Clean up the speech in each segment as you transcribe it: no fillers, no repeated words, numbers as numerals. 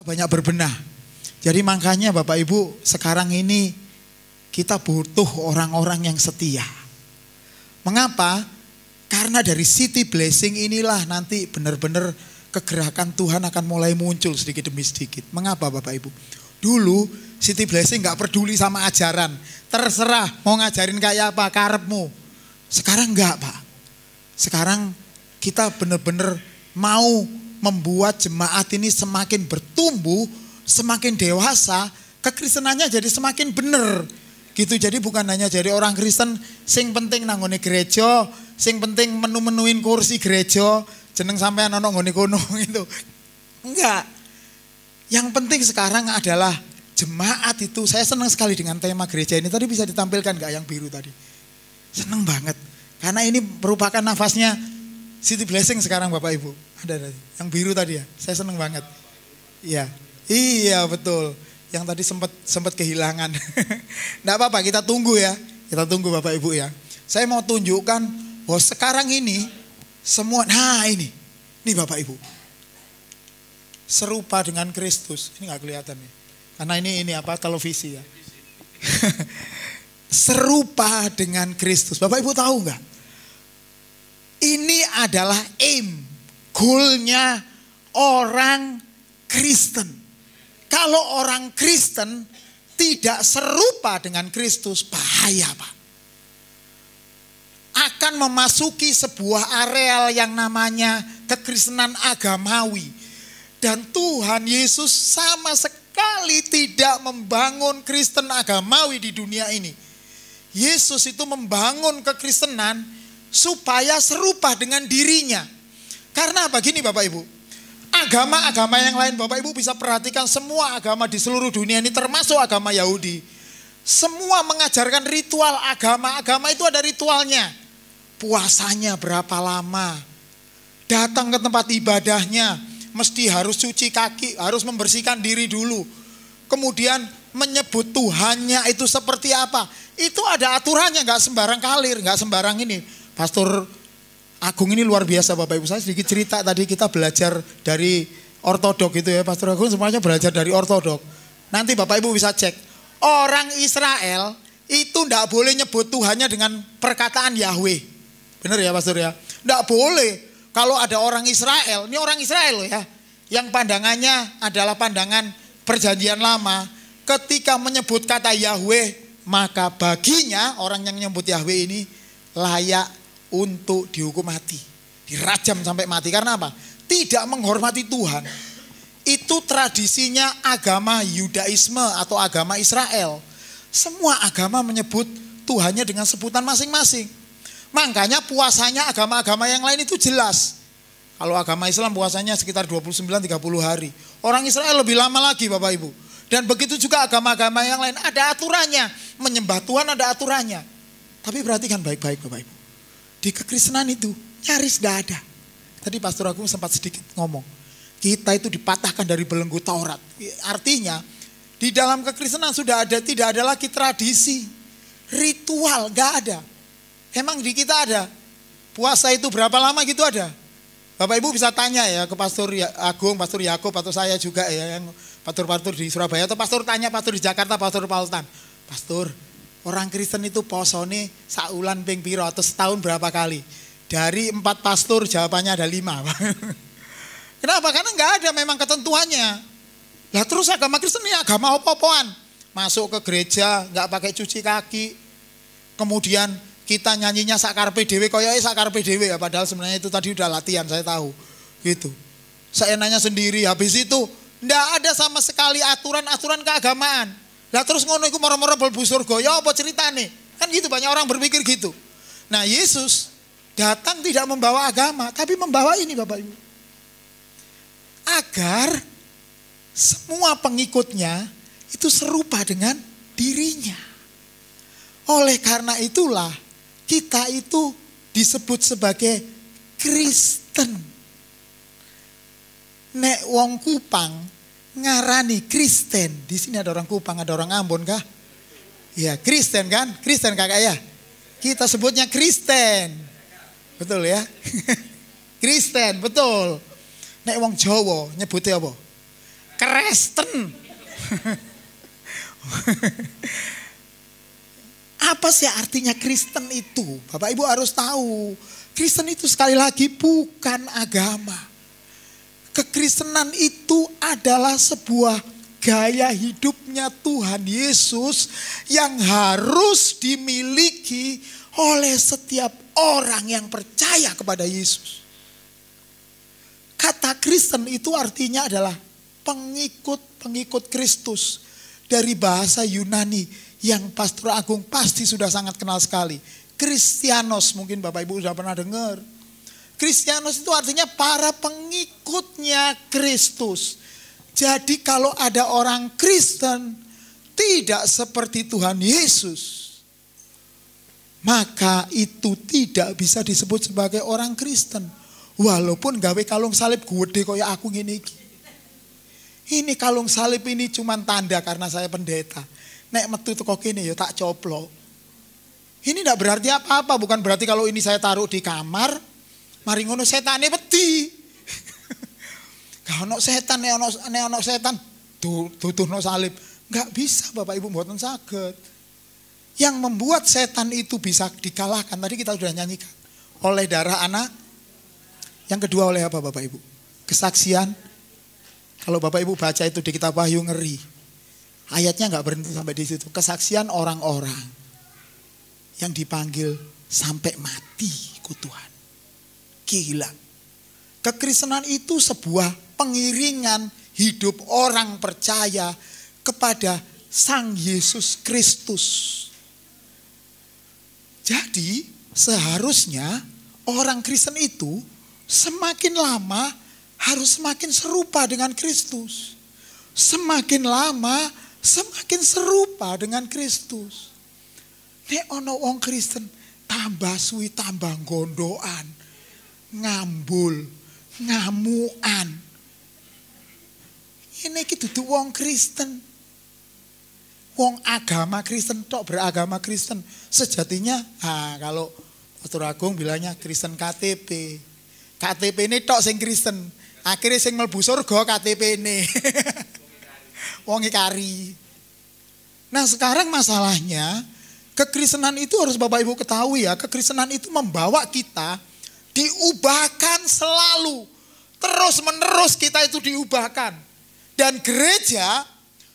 banyak berbenah. Jadi makanya Bapak Ibu sekarang ini kita butuh orang-orang yang setia. Mengapa? Karena dari City Blessing inilah nanti benar-benar kegerakan Tuhan akan mulai muncul sedikit demi sedikit. Mengapa Bapak Ibu? Dulu City Blessing gak peduli sama ajaran. Terserah mau ngajarin kayak apa, karepmu. Sekarang enggak Pak. Sekarang kita benar-benar mau membuat jemaat ini semakin bertumbuh, semakin dewasa, kekristenannya jadi semakin benar. Gitu, jadi bukan hanya jadi orang Kristen sing penting nanggone gereja, sing penting menu-menuin kursi gereja, jeneng sampean ono nggone kono gitu. Enggak. Yang penting sekarang adalah jemaat itu. Saya senang sekali dengan tema gereja ini. Tadi bisa ditampilkan enggak yang biru tadi? Senang banget. Karena ini merupakan nafasnya City Blessing sekarang Bapak Ibu. Ada yang biru tadi ya. Saya senang banget. Iya. Iya betul. Yang tadi sempat kehilangan. Enggak apa-apa, kita tunggu ya. Kita tunggu Bapak Ibu ya. Saya mau tunjukkan bahwa sekarang ini semua, nah ini Bapak Ibu. Serupa dengan Kristus. Ini enggak kelihatan nih. Karena ini apa televisi ya. Serupa dengan Kristus. Bapak Ibu tahu enggak? Ini adalah aim, goalnya orang Kristen. Kalau orang Kristen tidak serupa dengan Kristus, bahaya Pak. Akan memasuki sebuah areal yang namanya kekristenan agamawi. Dan Tuhan Yesus sama sekali tidak membangun Kristen agamawi di dunia ini. Yesus itu membangun kekristenan supaya serupa dengan dirinya. Karena apa? Gini Bapak Ibu. Agama-agama yang lain Bapak Ibu bisa perhatikan, semua agama di seluruh dunia ini termasuk agama Yahudi. Semua mengajarkan ritual agama. Agama itu ada ritualnya. Puasanya berapa lama. Datang ke tempat ibadahnya. Mesti harus cuci kaki, harus membersihkan diri dulu. Kemudian menyebut Tuhannya itu seperti apa. Itu ada aturannya, gak sembarang kalir, gak sembarang ini. Pastor Agung ini luar biasa Bapak Ibu. Saya sedikit cerita tadi, kita belajar dari ortodok gitu ya. Pastor Agung semuanya belajar dari ortodok. Nanti Bapak Ibu bisa cek. Orang Israel itu tidak boleh nyebut Tuhannya dengan perkataan Yahweh. Benar ya Pastor ya? Tidak boleh. Kalau ada orang Israel, ini orang Israel ya. Yang pandangannya adalah pandangan perjanjian lama. Ketika menyebut kata Yahweh, maka baginya orang yang menyebut Yahweh ini layak untuk dihukum mati, dirajam sampai mati. Karena apa? Tidak menghormati Tuhan. Itu tradisinya agama Yudaisme atau agama Israel. Semua agama menyebut Tuhannya dengan sebutan masing-masing. Makanya puasanya agama-agama yang lain itu jelas. Kalau agama Islam puasanya sekitar 29-30 hari. Orang Israel lebih lama lagi Bapak Ibu. Dan begitu juga agama-agama yang lain ada aturannya. Menyembah Tuhan ada aturannya. Tapi perhatikan baik-baik Bapak Ibu. Di kekristenan itu nyaris tidak ada. Tadi Pastor Agung sempat sedikit ngomong. Kita itu dipatahkan dari belenggu Taurat. Artinya di dalam kekristenan sudah ada, tidak ada lagi tradisi. Ritual, gak ada. Emang di kita ada. Puasa itu berapa lama gitu ada. Bapak Ibu bisa tanya ya ke Pastor Agung, Pastor Yakob atau saya juga ya. Yang pastor-pastor di Surabaya. Atau Pastor tanya Pastor di Jakarta, Pastor Paultan. Pastor, orang Kristen itu posone saulan ping piro atau setahun berapa kali? Dari 4 pastor jawabannya ada 5. Kenapa? Karena nggak ada memang ketentuannya. Lah terus agama Kristen ini agama apa-apaan? Masuk ke gereja nggak pakai cuci kaki. Kemudian kita nyanyinya sakarpe dewe, koyoke sakarpe dewe ya. Padahal sebenarnya itu tadi udah latihan, saya tahu. Gitu. Saya nanya sendiri. Habis itu nggak ada sama sekali aturan-aturan keagamaan. Lah terus ngono iku moro-moro mlebu surga. Ya apa ceritane? Kan gitu, banyak orang berpikir gitu. Nah, Yesus datang tidak membawa agama, tapi membawa ini Bapak Ibu. Agar semua pengikutnya itu serupa dengan dirinya. Oleh karena itulah kita itu disebut sebagai Kristen. Nek wong Kupang ngarani Kristen. Di sini ada orang Kupang, ada orang Ambon kah? Ya, Kristen kan? Kristen kakak ya? Kita sebutnya Kristen. Betul ya? Kristen, betul. Nek wong Jawa nyebutnya apa? Kristen. Apa sih artinya Kristen itu? Bapak Ibu harus tahu. Kristen itu sekali lagi bukan agama. Kekristenan itu adalah sebuah gaya hidupnya Tuhan Yesus yang harus dimiliki oleh setiap orang yang percaya kepada Yesus. Kata Kristen itu artinya adalah pengikut Kristus. Dari bahasa Yunani yang Pastor Agung pasti sudah sangat kenal sekali. Kristianos, mungkin Bapak Ibu sudah pernah dengar. Kristianos itu artinya para pengikutnya Kristus. Jadi kalau ada orang Kristen tidak seperti Tuhan Yesus, maka itu tidak bisa disebut sebagai orang Kristen. Walaupun gawe kalung salib gede kayak aku ngene iki. Ini kalung salib ini cuma tanda karena saya pendeta. Nek metu teko kene ya tak coplok. Ini tidak berarti apa-apa, bukan berarti kalau ini saya taruh di kamar, mari ngono setane wedi. Gak ono setan, nek ono setan duduhno salib. Enggak bisa Bapak Ibu, mboten saged. Yang membuat setan itu bisa dikalahkan tadi kita sudah nyanyikan. Oleh darah anak. Yang kedua oleh apa Bapak Ibu? Kesaksian. Kalau Bapak Ibu baca itu di kitab Wahyu ngeri. Ayatnya enggak berhenti sampai di situ. Kesaksian orang-orang yang dipanggil sampai mati ku Tuhan. Gila. Kekristenan itu sebuah pengiringan hidup orang percaya kepada Sang Yesus Kristus. Jadi seharusnya orang Kristen itu semakin lama harus semakin serupa dengan Kristus. Semakin lama semakin serupa dengan Kristus. Nek ono wong Kristen tambah suwi tambah gondoan, ngambul, ngamuan. Ini iki dudu wong Kristen. Wong agama Kristen tok, beragama Kristen. Sejatinya kalau Pastor Agung bilangnya Kristen KTP. KTP ini tok sing Kristen. Akhirnya sing mlebu surga KTP ini. Wong kari. Nah sekarang masalahnya kekristenan itu harus Bapak Ibu ketahui ya. Kekristenan itu membawa kita diubahkan selalu. Terus menerus kita itu diubahkan. Dan gereja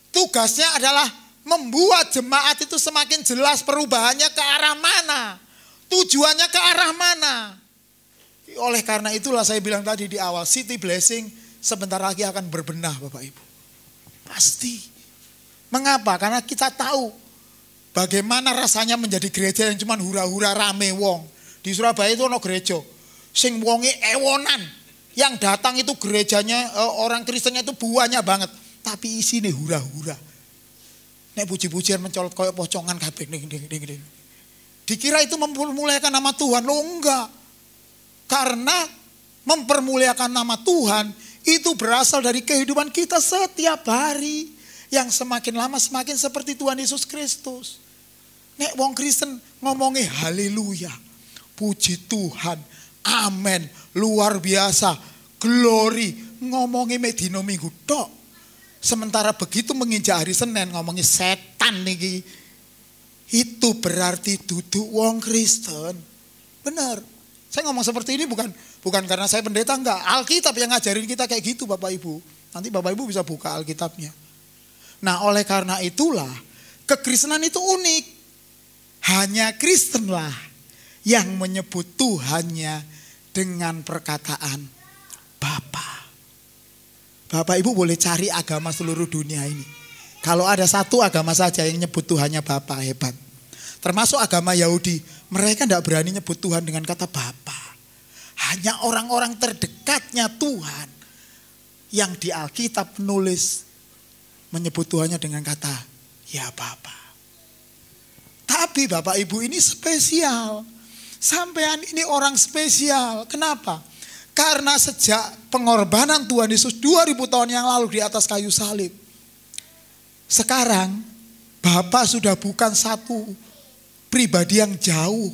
tugasnya adalah membuat jemaat itu semakin jelas perubahannya ke arah mana. Tujuannya ke arah mana. Oleh karena itulah saya bilang tadi di awal, City Blessing sebentar lagi akan berbenah Bapak Ibu. Pasti. Mengapa? Karena kita tahu bagaimana rasanya menjadi gereja yang cuma hura-hura rame wong. Di Surabaya itu ada gereja. Sing wonge ewonan. Yang datang itu gerejanya, orang Kristennya itu banyak banget. Tapi isinya hura-hura. Nek puji-pujian mencolot koyok pocongan kabeh ding. Dikira itu mempermuliakan nama Tuhan, lo enggak. Karena mempermuliakan nama Tuhan itu berasal dari kehidupan kita setiap hari. Yang semakin lama semakin seperti Tuhan Yesus Kristus. Nek wong Kristen ngomongnya haleluya, puji Tuhan, amin, luar biasa, glory, ngomongnya medino minggu tok. Sementara begitu menginjak hari Senin ngomongnya setan nih. Itu berarti duduk wong Kristen. Benar. Saya ngomong seperti ini bukan karena saya pendeta, enggak. Alkitab yang ngajarin kita kayak gitu Bapak Ibu. Nanti Bapak Ibu bisa buka Alkitabnya. Nah oleh karena itulah kekristenan itu unik. Hanya Kristenlah yang menyebut Tuhannya dengan perkataan Bapa. Bapak Ibu boleh cari agama seluruh dunia ini. Kalau ada satu agama saja yang nyebut Tuhannya Bapa, hebat. Termasuk agama Yahudi. Mereka tidak berani nyebut Tuhan dengan kata Bapa. Hanya orang-orang terdekatnya Tuhan yang di Alkitab menulis menyebut Tuhannya dengan kata ya Bapa. Tapi Bapak Ibu ini spesial. Sampean ini orang spesial. Kenapa? Karena sejak pengorbanan Tuhan Yesus 2000 tahun yang lalu di atas kayu salib. Sekarang Bapa sudah bukan satu pribadi yang jauh.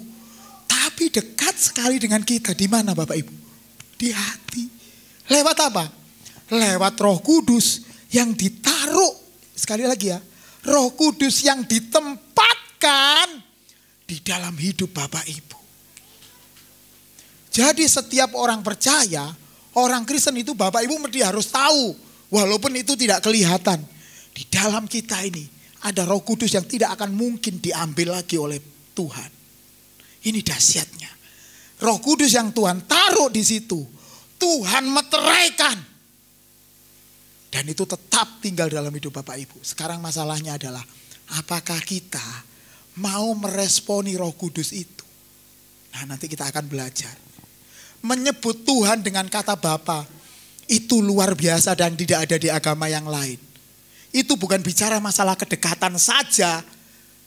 Tapi dekat sekali dengan kita. Di mana Bapak Ibu? Di hati. Lewat apa? Lewat Roh Kudus yang ditaruh, sekali lagi ya, Roh Kudus yang ditempatkan di dalam hidup Bapak Ibu. Jadi setiap orang percaya, orang Kristen itu Bapak Ibu mesti harus tahu. Walaupun itu tidak kelihatan. Di dalam kita ini ada Roh Kudus yang tidak akan mungkin diambil lagi oleh Tuhan. Ini dahsyatnya. Roh Kudus yang Tuhan taruh di situ, Tuhan meteraikan. Dan itu tetap tinggal dalam hidup Bapak Ibu. Sekarang masalahnya adalah, apakah kita mau meresponi Roh Kudus itu? Nah, nanti kita akan belajar. Menyebut Tuhan dengan kata Bapa itu luar biasa dan tidak ada di agama yang lain. Itu bukan bicara masalah kedekatan saja,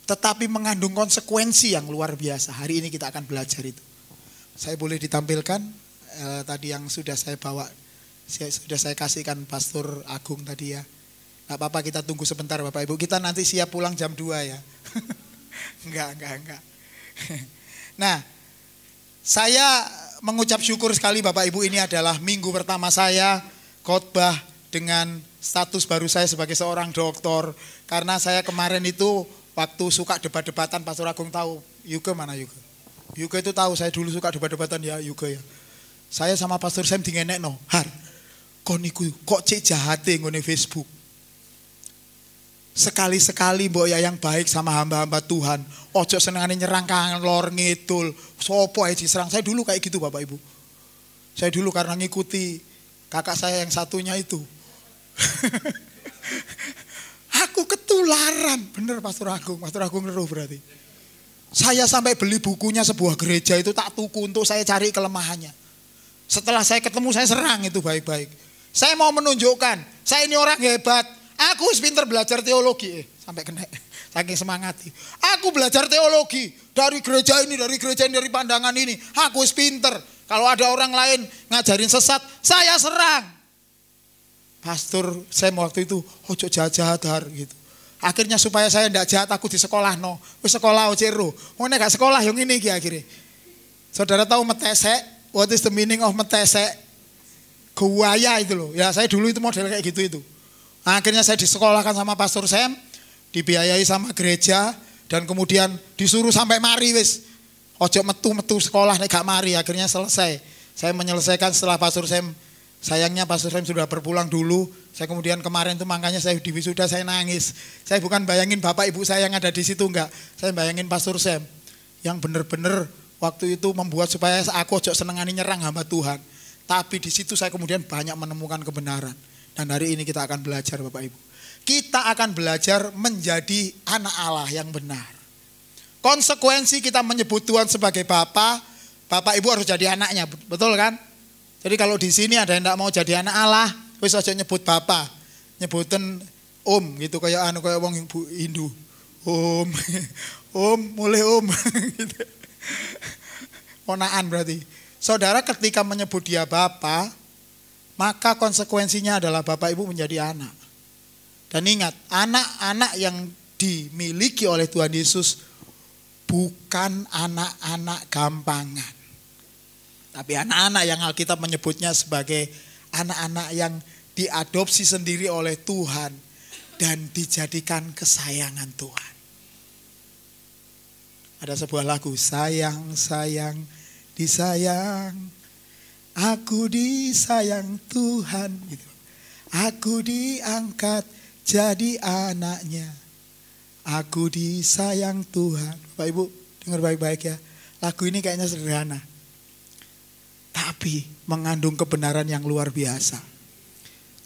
tetapi mengandung konsekuensi yang luar biasa. Hari ini kita akan belajar itu. Saya boleh ditampilkan tadi yang sudah saya bawa, sudah saya kasihkan Pastor Agung tadi ya. Gak apa-apa, kita tunggu sebentar Bapak Ibu. Kita nanti siap pulang jam 2 ya. Enggak. Nah, saya mengucap syukur sekali Bapak Ibu, ini adalah minggu pertama saya khotbah dengan status baru saya sebagai seorang doktor. Karena saya kemarin itu waktu suka debat-debatan, Pastor Agung tahu, Yuke mana Yuke? Yuke itu tahu saya dulu suka debat-debatan ya Yuke ya. Saya sama Pastor Sam dingenekno, Har, kok cek jahate ngone Facebook. Sekali-sekali mbok ya yang baik sama hamba-hamba Tuhan. Ojo senengane nyerang lor ngidul. Sopo ae diserang. Saya dulu kayak gitu Bapak Ibu. Saya dulu karena ngikuti kakak saya yang satunya itu. Aku ketularan. Bener Pastor Agung neruh berarti. Saya sampai beli bukunya sebuah gereja itu tak tuku untuk saya cari kelemahannya. Setelah saya ketemu saya serang itu baik-baik. Saya mau menunjukkan, saya ini orang hebat. Aku pinter belajar teologi, sampai kena saking semangati. Aku belajar teologi dari gereja ini, dari pandangan ini. Aku pinter. Kalau ada orang lain ngajarin sesat, saya serang. Pastor saya waktu itu, ojo jahat Har gitu. Akhirnya supaya saya tidak jahat, aku di sekolah no. Wis sekolah ojero. Ngene gak sekolah yang ini akhirnya. Saudara tahu metesek? What is the meaning of metesek? Guaya itu loh. Ya saya dulu itu model kayak gitu itu. Akhirnya saya disekolahkan sama Pastor Sam, dibiayai sama gereja, dan kemudian disuruh sampai mari wis. Ojo metu sekolah nek gak mari. Akhirnya selesai. Saya menyelesaikan setelah Pastor Sam. Sayangnya Pastor Sam sudah berpulang dulu. Saya kemudian kemarin itu makanya saya di wisuda saya nangis. Saya bukan bayangin Bapak Ibu saya yang ada di situ enggak. Saya bayangin Pastor Sam yang benar-benar waktu itu membuat supaya aku ojo senengani nyerang hamba Tuhan. Tapi di situ saya kemudian banyak menemukan kebenaran. Dan hari ini kita akan belajar Bapak Ibu. Kita akan belajar menjadi anak Allah yang benar. Konsekuensi kita menyebut Tuhan sebagai Bapa, Bapak Ibu harus jadi anaknya, betul kan? Jadi kalau di sini ada yang tidak mau jadi anak Allah, wis aja nyebut Bapa, nyebutin Om gitu kayak wong Hindu. Om, mulai Om gitu. Ponaan berarti. Saudara ketika menyebut dia Bapa, maka konsekuensinya adalah Bapak Ibu menjadi anak. Dan ingat, anak-anak yang dimiliki oleh Tuhan Yesus bukan anak-anak gampangan. Tapi anak-anak yang Alkitab menyebutnya sebagai anak-anak yang diadopsi sendiri oleh Tuhan dan dijadikan kesayangan Tuhan. Ada sebuah lagu, sayang, disayang. Aku disayang Tuhan gitu. Aku diangkat jadi anaknya. Aku disayang Tuhan. Bapak Ibu dengar baik-baik ya. Lagu ini kayaknya sederhana, tapi mengandung kebenaran yang luar biasa.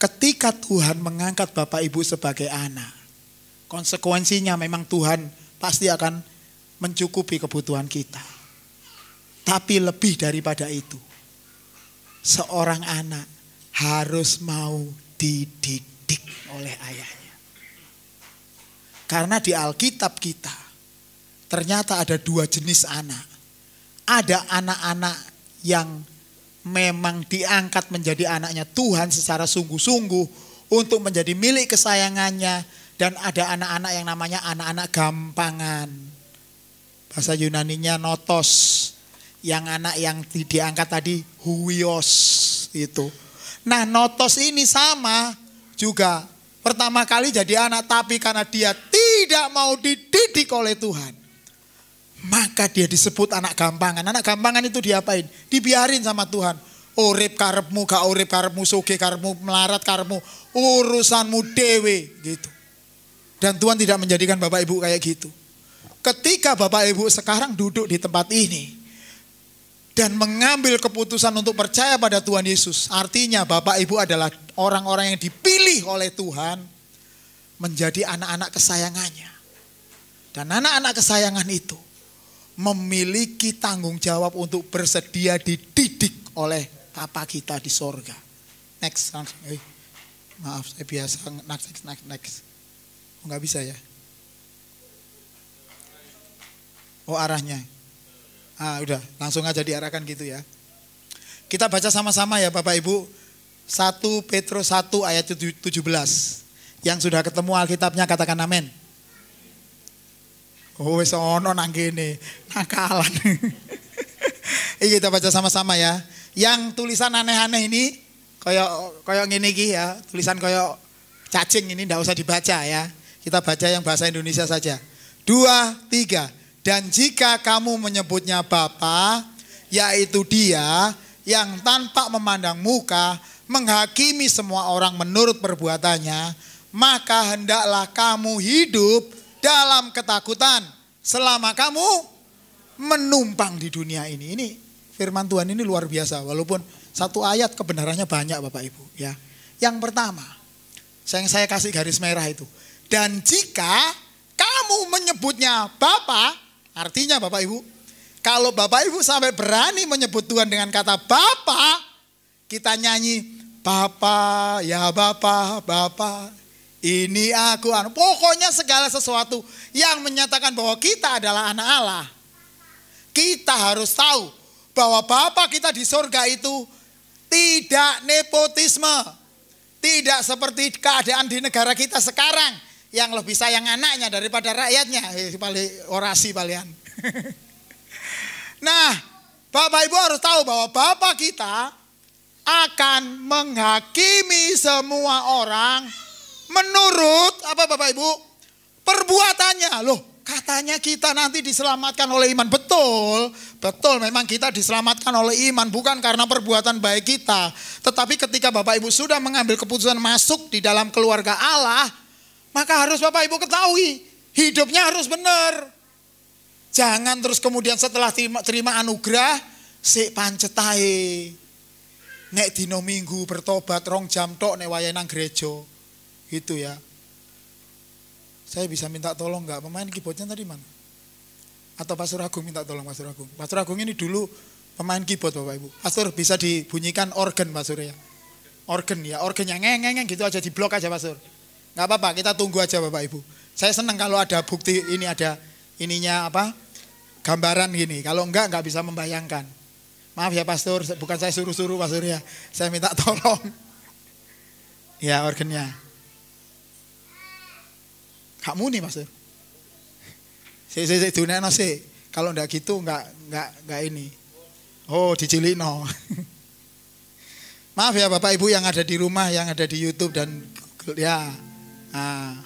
Ketika Tuhan mengangkat Bapak Ibu sebagai anak, konsekuensinya memang Tuhan pasti akan mencukupi kebutuhan kita. Tapi lebih daripada itu, seorang anak harus mau dididik oleh ayahnya. Karena di Alkitab kita ternyata ada dua jenis anak. Ada anak-anak yang memang diangkat menjadi anaknya Tuhan secara sungguh-sungguh untuk menjadi milik kesayangannya. Dan ada anak-anak yang namanya anak-anak gampangan. Bahasa Yunaninya notos. Yang anak yang diangkat tadi huios itu. Nah notos ini sama juga pertama kali jadi anak, tapi karena dia tidak mau dididik oleh Tuhan, maka dia disebut anak gampangan. Anak gampangan itu diapain? Dibiarin sama Tuhan. Urip karepmu, gak urip karepmu, sugih karepmu, melarat karepmu, urusanmu dewe gitu. Dan Tuhan tidak menjadikan Bapak Ibu kayak gitu. Ketika Bapak Ibu sekarang duduk di tempat ini dan mengambil keputusan untuk percaya pada Tuhan Yesus, artinya Bapak Ibu adalah orang-orang yang dipilih oleh Tuhan menjadi anak-anak kesayangannya. Dan anak-anak kesayangan itu memiliki tanggung jawab untuk bersedia dididik oleh Bapa kita di sorga. Next, langsung. Maaf, saya biasa next. Nggak bisa ya? Oh, arahnya. Udah, langsung aja diarahkan gitu ya. Kita baca sama-sama ya Bapak Ibu. 1 Petrus 1 ayat 17. Yang sudah ketemu Alkitabnya katakan amin. Oh, wis ono nang kene, nakalan. Kita baca sama-sama ya. Yang tulisan aneh-aneh ini koyo ngene iki ya, tulisan koyo cacing ini ndak usah dibaca ya. Kita baca yang bahasa Indonesia saja. 2, 3. Dan jika kamu menyebutnya Bapa, yaitu Dia yang tanpa memandang muka menghakimi semua orang menurut perbuatannya, maka hendaklah kamu hidup dalam ketakutan selama kamu menumpang di dunia ini. Ini firman Tuhan ini luar biasa, walaupun satu ayat kebenarannya banyak Bapak Ibu ya. Yang pertama, yang saya kasih garis merah itu. Dan jika kamu menyebutnya Bapa, artinya Bapak Ibu, kalau Bapak Ibu sampai berani menyebut Tuhan dengan kata Bapa, kita nyanyi Bapa, ya Bapa, Bapa, ini aku. Pokoknya segala sesuatu yang menyatakan bahwa kita adalah anak Allah. Kita harus tahu bahwa Bapa kita di sorga itu tidak nepotisme. Tidak seperti keadaan di negara kita sekarang. Yang lebih sayang anaknya daripada rakyatnya. Orasi kalian. Nah, Bapak Ibu harus tahu bahwa Bapa kita akan menghakimi semua orang menurut apa Bapak Ibu? Perbuatannya. Loh, katanya kita nanti diselamatkan oleh iman. Betul, betul memang kita diselamatkan oleh iman. Bukan karena perbuatan baik kita. Tetapi ketika Bapak Ibu sudah mengambil keputusan masuk di dalam keluarga Allah, maka harus Bapak Ibu ketahui, hidupnya harus benar. Jangan terus kemudian setelah terima anugerah, sik pancet ae. Nek dino Minggu bertobat 2 jam tok nek wayahe nang gereja. Gitu ya. Saya bisa minta tolong enggak? Pemain keyboardnya tadi mana? Atau Pastor Agung minta tolong Pastor Agung. Pastor Agung ini dulu pemain keyboard Bapak Ibu. Pastor bisa dibunyikan organ Pastor ya. Organ ya, organ yang ngeng gitu aja di blok aja Pastor. Enggak apa-apa, kita tunggu aja Bapak Ibu. Saya senang kalau ada bukti ini, ada ininya apa? Gambaran gini. Kalau enggak bisa membayangkan. Maaf ya Pastor, bukan saya suruh-suruh Pastor ya. Saya minta tolong. Ya, organnya. Kamu nih Pastor. Saya dunekno sih. Kalau enggak gitu enggak ini. Oh, dicilikno. Maaf ya Bapak Ibu yang ada di rumah, yang ada di YouTube dan ya. Nah.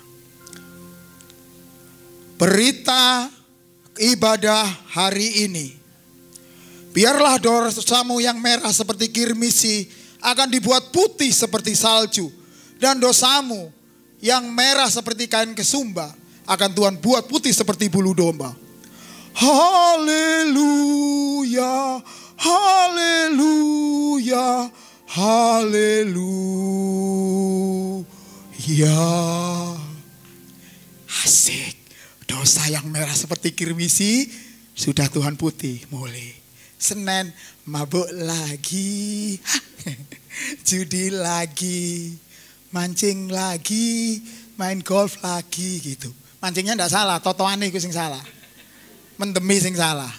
Berita ibadah hari ini. Biarlah dosamu yang merah seperti kirmisi akan dibuat putih seperti salju. Dan dosamu yang merah seperti kain kesumba akan Tuhan buat putih seperti bulu domba. Haleluya, haleluya, haleluya. Asik. Dosa yang merah seperti kirmisi sudah Tuhan putih mulai. Senin mabuk lagi, judi lagi, mancing lagi, main golf lagi gitu. Mancingnya enggak salah, totoane iku sing salah. Mendemi sing salah.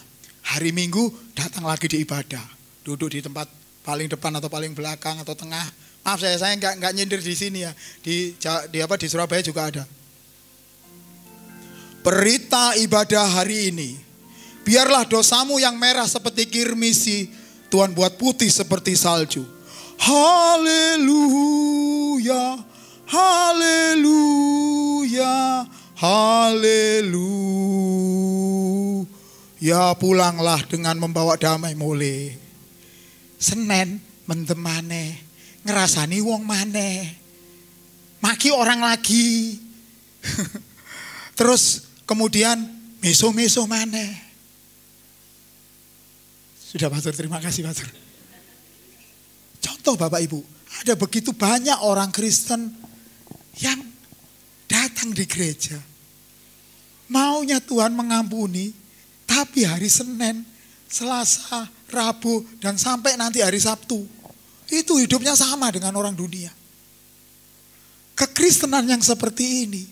Hari Minggu datang lagi di ibadah. Duduk di tempat paling depan atau paling belakang atau tengah. Maaf saya enggak nyindir di sini ya. Di Surabaya juga ada. Berita ibadah hari ini. Biarlah dosamu yang merah seperti kirmisi Tuhan buat putih seperti salju. Haleluya, Haleluya, haleluya. Pulanglah dengan membawa damai mulai. Senin mendem maneh, ngerasani wong maneh, maki orang lagi. Terus kemudian meso-meso maneh. Sudah Pastor, terima kasih Pastor. Contoh Bapak Ibu, ada begitu banyak orang Kristen yang datang di gereja. Maunya Tuhan mengampuni, tapi hari Senin, Selasa, Rabu, dan sampai nanti hari Sabtu, itu hidupnya sama dengan orang dunia. Kekristenan yang seperti ini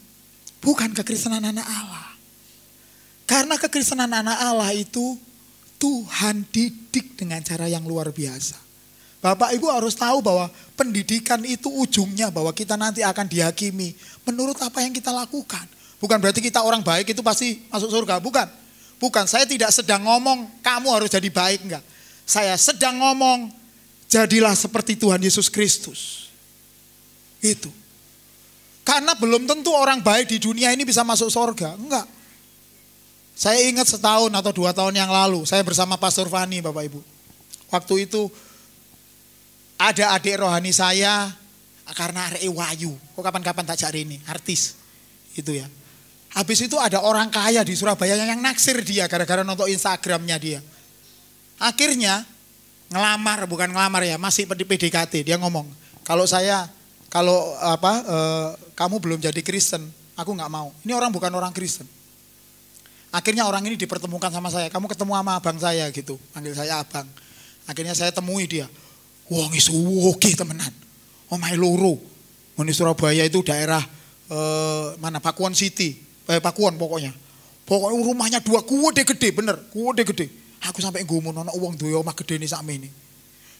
bukan kekristenan anak Allah. Karena kekristenan anak Allah itu Tuhan didik dengan cara yang luar biasa. Bapak Ibu harus tahu bahwa pendidikan itu ujungnya bahwa kita nanti akan dihakimi menurut apa yang kita lakukan. Bukan berarti kita orang baik itu pasti masuk surga, bukan. Bukan, saya tidak sedang ngomong kamu harus jadi baik, enggak. Saya sedang ngomong jadilah seperti Tuhan Yesus Kristus. Itu. Karena belum tentu orang baik di dunia ini bisa masuk surga, enggak. Saya ingat setahun atau 2 tahun yang lalu, saya bersama Pastor Fani Bapak Ibu. Waktu itu ada adik rohani saya, karena arek Wayu, kok kapan-kapan tak cari ini, artis. Itu ya. Habis itu ada orang kaya di Surabaya yang naksir dia gara-gara nonton Instagramnya dia. Akhirnya ngelamar, bukan ngelamar ya, masih PDKT. Dia ngomong, kamu belum jadi Kristen, aku nggak mau. Ini orang bukan orang Kristen. Akhirnya orang ini dipertemukan sama saya. Kamu ketemu sama abang saya gitu, panggil saya abang. Akhirnya saya temui dia. Wong isu oke temenan. Omahe loro. Di Surabaya itu daerah mana Pakuan City. Pakuan pokoknya. Pokoknya rumahnya 2 kuwede gede, bener, kuwede gede. Aku sampai ngomong ana wong duwe omah gede ini sakmene.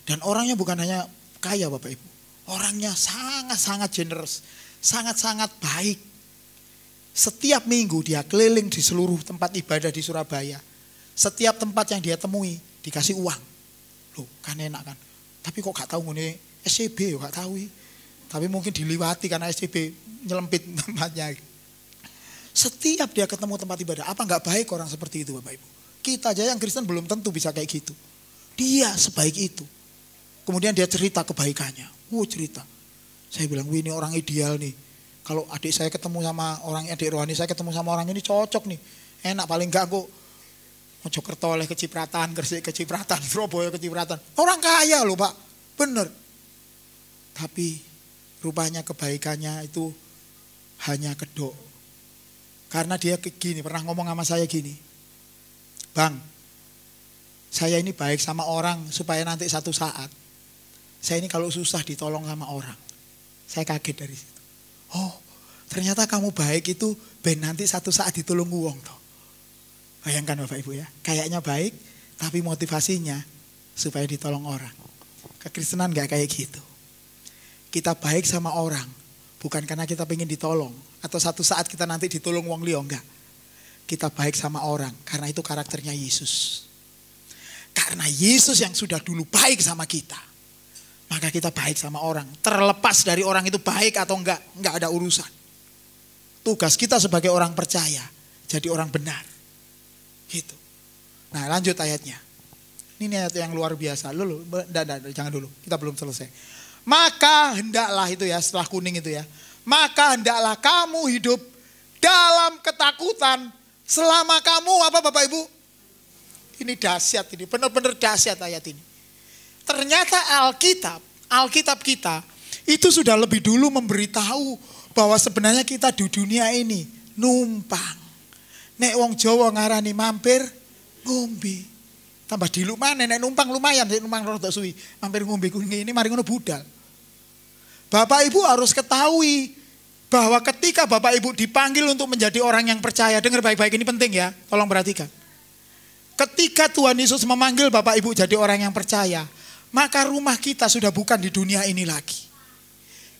Dan orangnya bukan hanya kaya Bapak Ibu. Orangnya sangat-sangat generous, sangat-sangat baik. Setiap minggu dia keliling di seluruh tempat ibadah di Surabaya. Setiap tempat yang dia temui dikasih uang. Loh, kan enak kan. Tapi kok gak tahu ngene SCB yo gak tahu. Tapi mungkin diliwati karena SCB nyelempit tempatnya. Setiap dia ketemu tempat ibadah, apa nggak baik orang seperti itu Bapak Ibu? Kita aja yang Kristen belum tentu bisa kayak gitu. Dia sebaik itu. Kemudian dia cerita kebaikannya. Cerita. Saya bilang, ini orang ideal nih. Kalau adik saya ketemu sama orang, adik rohani saya ketemu sama orang ini cocok nih. Enak, paling enggak kok. Mojokerto oleh kecipratan, Gresik kecipratan, Surabaya kecipratan. Orang kaya loh Pak, bener. Tapi rupanya kebaikannya itu hanya kedok. Karena dia gini, pernah ngomong sama saya gini. Bang, saya ini baik sama orang supaya nanti satu saat. Saya ini kalau susah ditolong sama orang. Saya kaget dari situ. Oh, ternyata kamu baik itu ben nanti satu saat ditolong uang toh. Bayangkan Bapak Ibu ya. Kayaknya baik, tapi motivasinya supaya ditolong orang. Kekristenan gak kayak gitu. Kita baik sama orang, bukan karena kita pengen ditolong. Atau satu saat kita nanti ditolong wong liya, enggak. Kita baik sama orang, karena itu karakternya Yesus. Karena Yesus yang sudah dulu baik sama kita, maka kita baik sama orang. Terlepas dari orang itu baik atau enggak ada urusan. Tugas kita sebagai orang percaya, jadi orang benar. Gitu. Nah lanjut ayatnya. Ini ayat yang luar biasa. Jangan dulu, kita belum selesai. Maka hendaklah itu ya, setelah kuning itu ya. Maka hendaklah kamu hidup dalam ketakutan selama kamu apa Bapak Ibu? Ini dahsyat ini, benar-benar dahsyat ayat ini. Ternyata Alkitab kita itu sudah lebih dulu memberitahu bahwa sebenarnya kita di dunia ini numpang. Nek wong Jawa ngarani mampir ngombe. Tambah diluk maneh nek numpang lumayan, nek numpang rada suwi. Mampir ngombe ini mari ngono budal. Bapak Ibu harus ketahui bahwa ketika Bapak Ibu dipanggil untuk menjadi orang yang percaya, dengar baik-baik ini penting ya, tolong perhatikan. Ketika Tuhan Yesus memanggil Bapak Ibu jadi orang yang percaya, maka rumah kita sudah bukan di dunia ini lagi.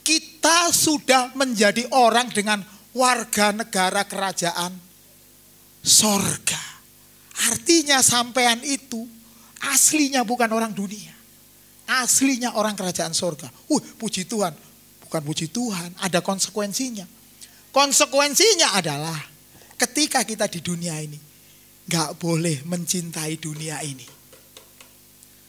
Kita sudah menjadi orang dengan warga negara kerajaan sorga. Artinya sampean itu aslinya bukan orang dunia. Aslinya orang kerajaan sorga. Puji Tuhan. Bukan puji Tuhan, ada konsekuensinya. Konsekuensinya adalah ketika kita di dunia ini gak boleh mencintai dunia ini.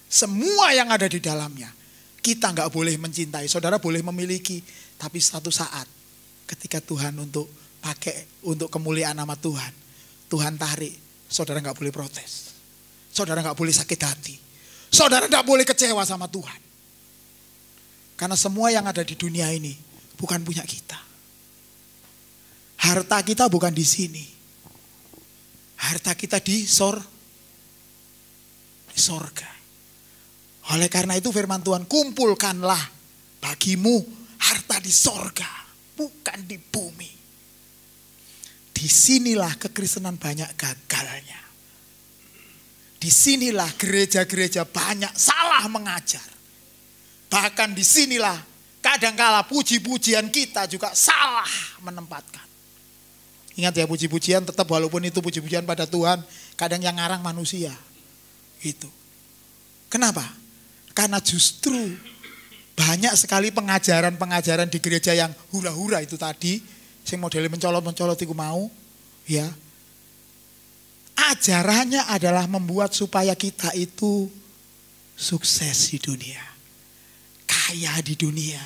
Semua yang ada di dalamnya kita gak boleh mencintai. Saudara boleh memiliki, tapi satu saat ketika Tuhan untuk pakai untuk kemuliaan nama Tuhan, Tuhan tarik, saudara gak boleh protes. Saudara gak boleh sakit hati. Saudara gak boleh kecewa sama Tuhan. Karena semua yang ada di dunia ini bukan punya kita. Harta kita bukan di sini. Harta kita di sorga. Oleh karena itu firman Tuhan, kumpulkanlah bagimu harta di sorga, bukan di bumi. Disinilah kekristenan banyak gagalnya. Disinilah gereja-gereja banyak salah mengajar. Bahkan disinilah kadangkala puji-pujian kita juga salah menempatkan. Ingat ya, puji-pujian tetap walaupun itu puji-pujian pada Tuhan, kadang yang ngarang manusia. Itu. Kenapa? Karena justru banyak sekali pengajaran-pengajaran di gereja yang hura-hura itu tadi, yang modelnya mencolot-mencolot itu mau, ya. Ajarannya adalah membuat supaya kita itu sukses di dunia. Kaya di dunia,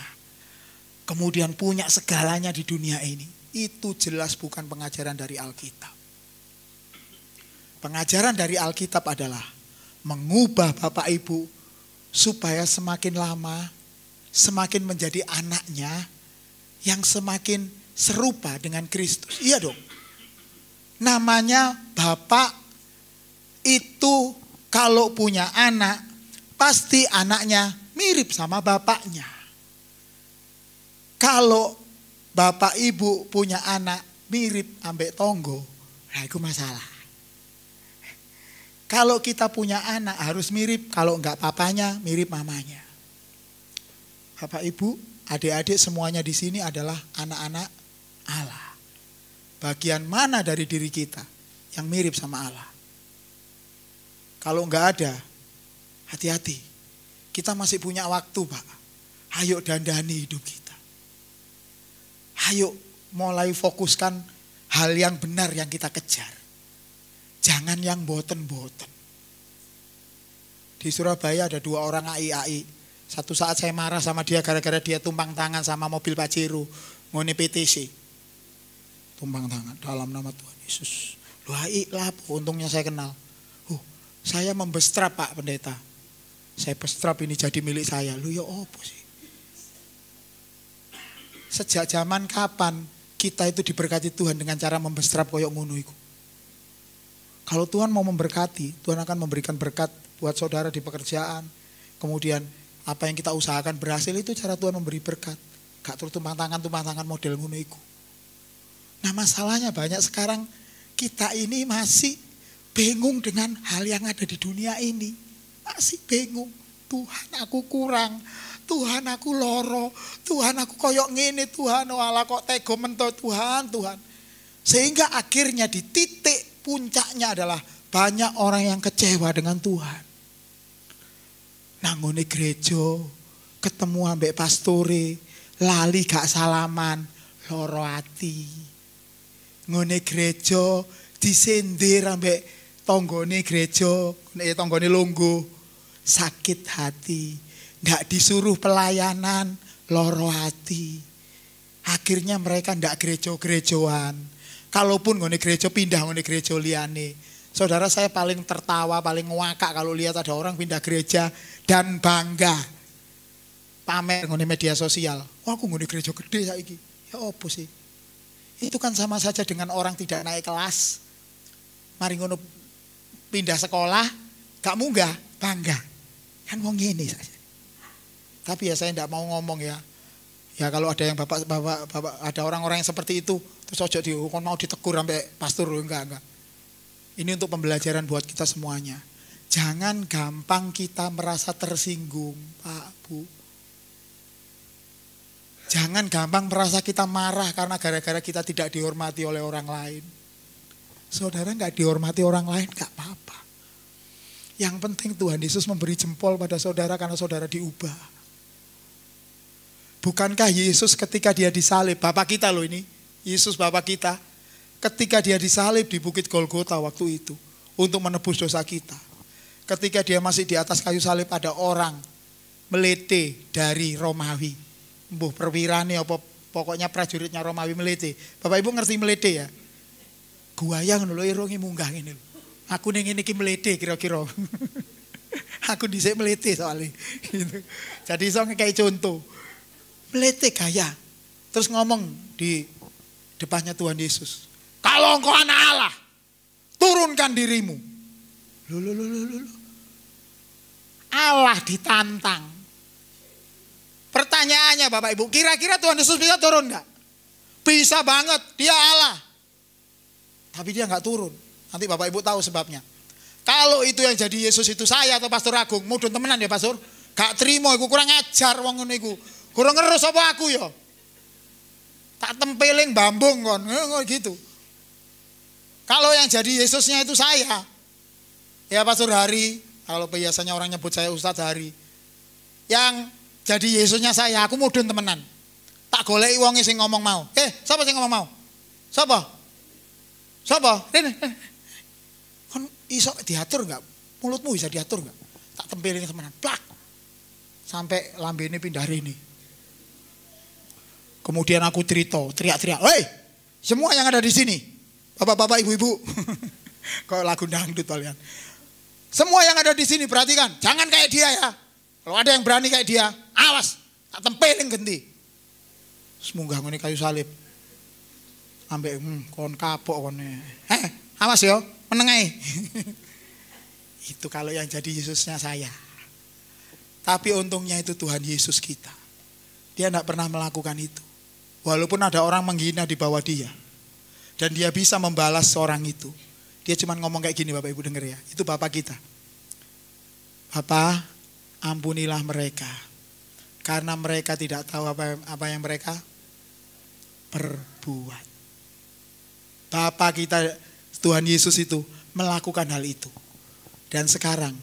kemudian punya segalanya di dunia ini. Itu jelas bukan pengajaran dari Alkitab. Pengajaran dari Alkitab adalah mengubah Bapak Ibu supaya semakin lama semakin menjadi anaknya yang semakin serupa dengan Kristus. Iya dong. Namanya Bapak itu kalau punya anak pasti anaknya mirip sama bapaknya. Kalau bapak ibu punya anak mirip ambek tonggo, nah itu masalah. Kalau kita punya anak harus mirip, kalau enggak papanya mirip mamanya. Bapak ibu, adik-adik semuanya di sini adalah anak-anak Allah. Bagian mana dari diri kita yang mirip sama Allah? Kalau enggak ada, hati-hati. Kita masih punya waktu, Pak. Ayo dandani hidup kita. Ayo mulai fokuskan hal yang benar yang kita kejar. Jangan yang boten-boten. Di Surabaya ada 2 orang AI. Satu saat saya marah sama dia gara-gara dia tumpang tangan sama mobil Pajero. Ngone PTC. Tumpang tangan dalam nama Tuhan Yesus. Loh AI lah, untungnya saya kenal. Saya membestrap Pak Pendeta. Saya bestrap ini jadi milik saya. Lu ya apa sih? Sejak zaman kapan kita itu diberkati Tuhan dengan cara membestrap koyok ngono iku? Kalau Tuhan mau memberkati, Tuhan akan memberikan berkat buat saudara di pekerjaan. Kemudian apa yang kita usahakan berhasil, itu cara Tuhan memberi berkat. Gak terus tumpang tangan model ngono iku. Nah masalahnya banyak sekarang kita ini masih bingung dengan hal yang ada di dunia ini. Masih bingung. Tuhan aku kurang. Tuhan aku loro. Tuhan aku koyok ngene Tuhan. Walah kok tego mento Tuhan. Sehingga akhirnya di titik puncaknya adalah banyak orang yang kecewa dengan Tuhan. Nangone gereja ketemu ambek pastore, lali gak salaman, loro ati. Ngone gereja disendir ambek tonggone gereja, tonggone longgo, sakit hati, ndak disuruh pelayanan, loro hati. Akhirnya mereka ndak gereja-gerejaan. Kalaupun ngone gereja pindah ngone gereja liane. Saudara, saya paling tertawa, paling ngakak kalau lihat ada orang pindah gereja dan bangga pamer ngone media sosial. Wah, aku ngone gereja gede saiki. Ya opo sih? Itu kan sama saja dengan orang tidak naik kelas. Mari ngono pindah sekolah, gak munggah, bangga. Kan wong ngene saja. Tapi ya saya tidak mau ngomong ya. Ya kalau ada yang bapak ada orang-orang yang seperti itu, terus ojo kon mau ditegur sampai pastor, enggak. Ini untuk pembelajaran buat kita semuanya. Jangan gampang kita merasa tersinggung, Pak, Bu. Jangan gampang merasa kita marah karena gara-gara kita tidak dihormati oleh orang lain. Saudara nggak dihormati orang lain nggak apa-apa. Yang penting Tuhan Yesus memberi jempol pada saudara karena saudara diubah. Bukankah Yesus ketika dia disalib, Bapak kita loh ini, Yesus Bapak kita, ketika dia disalib di Bukit Golgota waktu itu, untuk menebus dosa kita. Ketika dia masih di atas kayu salib, ada orang melete dari Romawi. Mbuh perwirane apa pokoknya prajuritnya Romawi melete. Bapak Ibu ngerti melete ya? Guayang lho irunge munggah ngene lho. Aku ning ngene iki melete kira-kira. Aku dhisik melete soalnya. Gitu. Jadi iso kayak contoh. Melete gaya. Terus ngomong di depannya Tuhan Yesus. Kalau engkau anak Allah, turunkan dirimu. Loh. Allah ditantang. Pertanyaannya Bapak Ibu, kira-kira Tuhan Yesus bisa turun enggak? Bisa banget, dia Allah. Tapi dia enggak turun. Nanti Bapak Ibu tahu sebabnya. Kalau itu yang jadi Yesus itu saya atau Pastor Agung, mudun temenan ya Pastor. Gak terima, aku kurang ajar wong ngono iku. Kurang ngerus apa aku ya? Tak tempeling bambung kon, gitu. Kalau yang jadi Yesusnya itu saya, ya Pastor Hari, kalau biasanya orang nyebut saya Ustadz Hari. Yang jadi Yesusnya saya, aku mudun temenan. Tak goleki wonge sing ngomong mau. Siapa sing ngomong mau? Siapa? Rene. Kon iso diatur enggak? Mulutmu bisa diatur enggak? Tak tempelin temenan. Plak. Sampai lambene pindah rene. Kemudian aku teriak-teriak, "Hei, semua yang ada di sini, bapak-bapak, ibu-ibu." Kok lagu dangdut kalian. Semua yang ada di sini perhatikan, jangan kayak dia ya. Kalau ada yang berani kayak dia, awas, tak tempelin genti. Semunggah ngene kayu salib. Ambek kon kapok kon. Awas yo, meneng ae. Itu kalau yang jadi Yesusnya saya. Tapi untungnya itu Tuhan Yesus kita. Dia tidak pernah melakukan itu. Walaupun ada orang menghina di bawah dia. Dan dia bisa membalas orang itu. Dia cuma ngomong kayak gini Bapak Ibu denger ya. Itu Bapak kita. Bapak, ampunilah mereka. Karena mereka tidak tahu apa yang mereka perbuat. Bapak kita, Tuhan Yesus itu melakukan hal itu. Dan sekarang